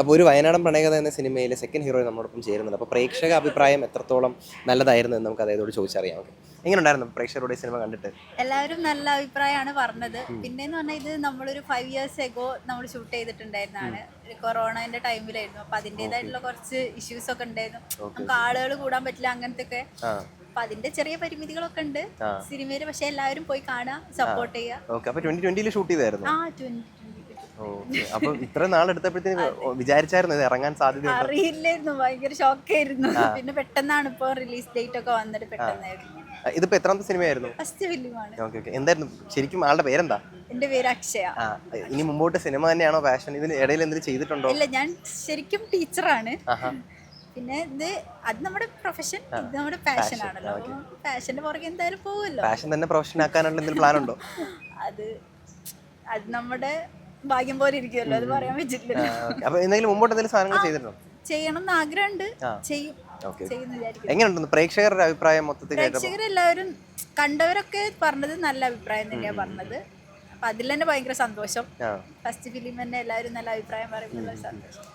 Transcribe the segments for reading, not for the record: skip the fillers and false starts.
അപ്പോൾ ഒരു വയനാടൻ പ്രണയകഥ എന്ന സിനിമയിലെ സെക്കൻഡ് ഹീറോ നമ്മോടൊപ്പം ചേരുന്നുണ്ട്. അപ്പോൾ പ്രേക്ഷക അഭിപ്രായം എത്രത്തോളം നല്ലതായിരുന്നു എന്ന് നമുക്ക് അദ്ദേഹത്തോട് ചോദിച്ചറിയാം. ഓക്കെ, എങ്ങനെ ഉണ്ടായിരുന്നു പ്രേക്ഷകരുടെ ഈ സിനിമ കണ്ടിട്ട്? എല്ലാവരും നല്ല അഭിപ്രായമാണ് പറഞ്ഞത്. പിന്നെന്ന് പറഞ്ഞാൽ ഇത് നമ്മളൊരു 5 years എഗോ നമ്മൾ ഷൂട്ട് ചെയ്തിട്ടുണ്ടായിരുന്നതാണ്. കൊറോണന്റെ ടൈമിലായിരുന്നു. അപ്പൊ അതിൻ്റെതായിട്ടുള്ള കുറച്ച് ഇഷ്യൂസ് ഒക്കെ ഉണ്ടായിരുന്നു. നമുക്ക് ആളുകൾ കൂടാൻ പറ്റില്ല, അങ്ങനത്തെ ഒക്കെ. അപ്പൊ അതിന്റെ ചെറിയ പരിമിതികളൊക്കെ ഉണ്ട് സിനിമയിൽ. പക്ഷെ എല്ലാവരും പോയി കാണാ, സപ്പോർട്ട് ചെയ്യാ. ഓക്കെ, അപ്പോൾ 2020 ഷൂട്ട് ചെയ്തായിരുന്നു. 2020. ഓക്കെ, അപ്പോൾ ഇത്ര നാളെടുത്തപ്പോഴത്തേക്ക് വിചാരിച്ചായിരുന്നു ഇത് ഇറങ്ങാൻ സാധ്യത? അറിയില്ലായിരുന്നു, ഭയങ്കര ഷോക്കായിരുന്നു. പിന്നെ പെട്ടെന്നാണ് ഇപ്പൊ റിലീസ് ഡേറ്റ് ഒക്കെ വന്നിട്ട് പെട്ടെന്നായിരുന്നു. ഇതിപ്പോ എത്രാമത്തെ സിനിമയായിരുന്നു? ഫസ്റ്റ് ഫിലിമാണ്. ഓക്കെ ഓക്കെ, എന്തായിരുന്നു ശരിക്കും ആളുടെ പേരെന്താ? എന്റെ പേര് അക്ഷയ. ഇനി മുമ്പോട്ട് സിനിമ തന്നെയാണോ പാഷൻ? ഇതിന് ഇടയിൽ എന്തെങ്കിലും ചെയ്തിട്ടുണ്ടോ? ഇല്ല, ഞാൻ ശരിക്കും ടീച്ചറാണ്. പിന്നെ ഇത് അത് നമ്മുടെ പ്രൊഫഷൻ, ഇത് നമ്മുടെ പാഷൻ ആണല്ലോ. പാഷന്റെ പുറകെ എന്തായാലും പോവുമല്ലോ. പാഷൻ തന്നെ പ്രൊഫഷൻ ആക്കാനുള്ള എന്തെങ്കിലും പ്ലാൻ ഉണ്ടോ? അത് അത് നമ്മുടെ ഭാഗ്യം പോലെ ഇരിക്കുമല്ലോ, അത് പറയാൻ പറ്റില്ല. അപ്പൊ എന്തെങ്കിലും മുമ്പോട്ട് എന്തെങ്കിലും സാധനങ്ങൾ ചെയ്തിട്ടുണ്ടോ? ചെയ്യണം എന്ന് ആഗ്രഹമുണ്ട്, ചെയ്യും. എങ്ങനെയുണ്ട് പ്രേക്ഷകരുടെ അഭിപ്രായം മൊത്തത്തിൽ? പ്രേക്ഷകരെല്ലാവരും കണ്ടവരൊക്കെ പറഞ്ഞത് നല്ല അഭിപ്രായം തന്നെയാണ് പറഞ്ഞത്. അപ്പൊ അതിൽ തന്നെ ഭയങ്കര സന്തോഷം. ഫസ്റ്റ് ഫിലിം തന്നെ എല്ലാവരും നല്ല അഭിപ്രായം പറയുമ്പോൾ സന്തോഷം.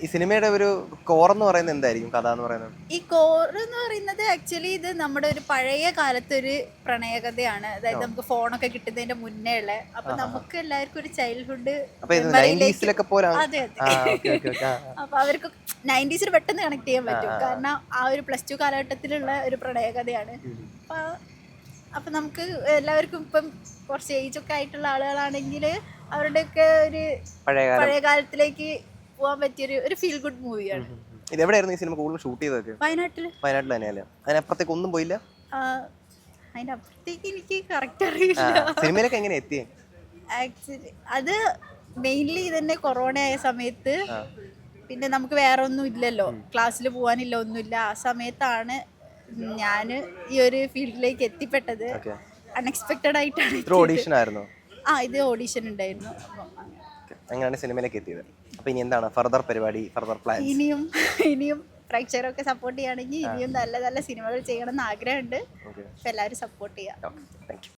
ഈ സിനിമയുടെ ഒരു കോർ എന്ന് പറയുന്നത് എന്തായിരിക്കും, കഥ എന്ന് പറയുന്നത്? ഈ കോർ എന്ന് പറയുന്നത് ആക്ച്വലി ഇത് നമ്മുടെ ഒരു പഴയ കാലത്തെ ഒരു പ്രണയകഥയാണ്. അതായത് നമുക്ക് ഫോണൊക്കെ കിട്ടുന്നതിന്റെ മുന്നേ ഉള്ള. അപ്പൊ നമുക്ക് എല്ലാവർക്കും ഒരു ചൈൽഡ്ഹുഡ്. അതെ അതെ. അപ്പൊ അവർക്ക് 90s പെട്ടെന്ന് കണക്ട് ചെയ്യാൻ പറ്റും. കാരണം ആ ഒരു +2 കാലഘട്ടത്തിലുള്ള ഒരു പ്രണയകഥയാണ്. അപ്പൊ നമുക്ക് എല്ലാവർക്കും ഇപ്പം കുറച്ച് ഏജ് ഒക്കെ ആയിട്ടുള്ള ആളുകളാണെങ്കിൽ അവരുടെയൊക്കെ ഒരു പഴയ കാലത്തിലേക്ക് പോകാൻ പറ്റിയൊരു ഒരു ഫീൽ ഗുഡ് മൂവിയാണ്. ഇത് എവിടെയായിരുന്നു ഈ സിനിമ കൂടുതൽ ഷൂട്ട് ചെയ്തതൊക്കെ? വയനാട്ടിൽ തന്നെയല്ലേ? അതിനപ്പുറത്തേക്ക് ഒന്നും പോയില്ല? അതിന്റെ അപ്പുറത്തേക്ക് എനിക്ക് കറക്റ്റ് അറിയില്ല. സിനിമയിലൊക്കെ എങ്ങനെ എത്തിയേ? ആക്ച്വലി അത് മെയിൻലി ഇതന്നെ കൊറോണ ആയ സമയത്ത്. പിന്നെ നമുക്ക് വേറെ ഒന്നും ഇല്ലല്ലോ, ക്ലാസ്സിൽ പോകാനില്ല, ഒന്നുമില്ല. ആ സമയത്താണ് ഞാൻ ഈ ഒരു ഫീൽഡിലേക്ക് എത്തിപ്പെട്ടത്. അൺഎക്സ്പെക്റ്റഡ് ആയിട്ടാണ്. ഇത് ഓഡീഷൻ ഉണ്ടായിരുന്നു. അങ്ങനെയാണ് സിനിമയിലേക്ക് എത്തിയത്. അപ്പൊ ഇനി എന്താണ് ഫർദർ പരിപാടി, ഫർദർ പ്ലാൻ? ഇനിയും പ്രേക്ഷകരൊക്കെ സപ്പോർട്ട് ചെയ്യുകയാണെങ്കിൽ ഇനിയും നല്ല നല്ല സിനിമകൾ ചെയ്യണം എന്ന് ആഗ്രഹമുണ്ട്. എല്ലാവരും സപ്പോർട്ട് ചെയ്യാം. Thank you.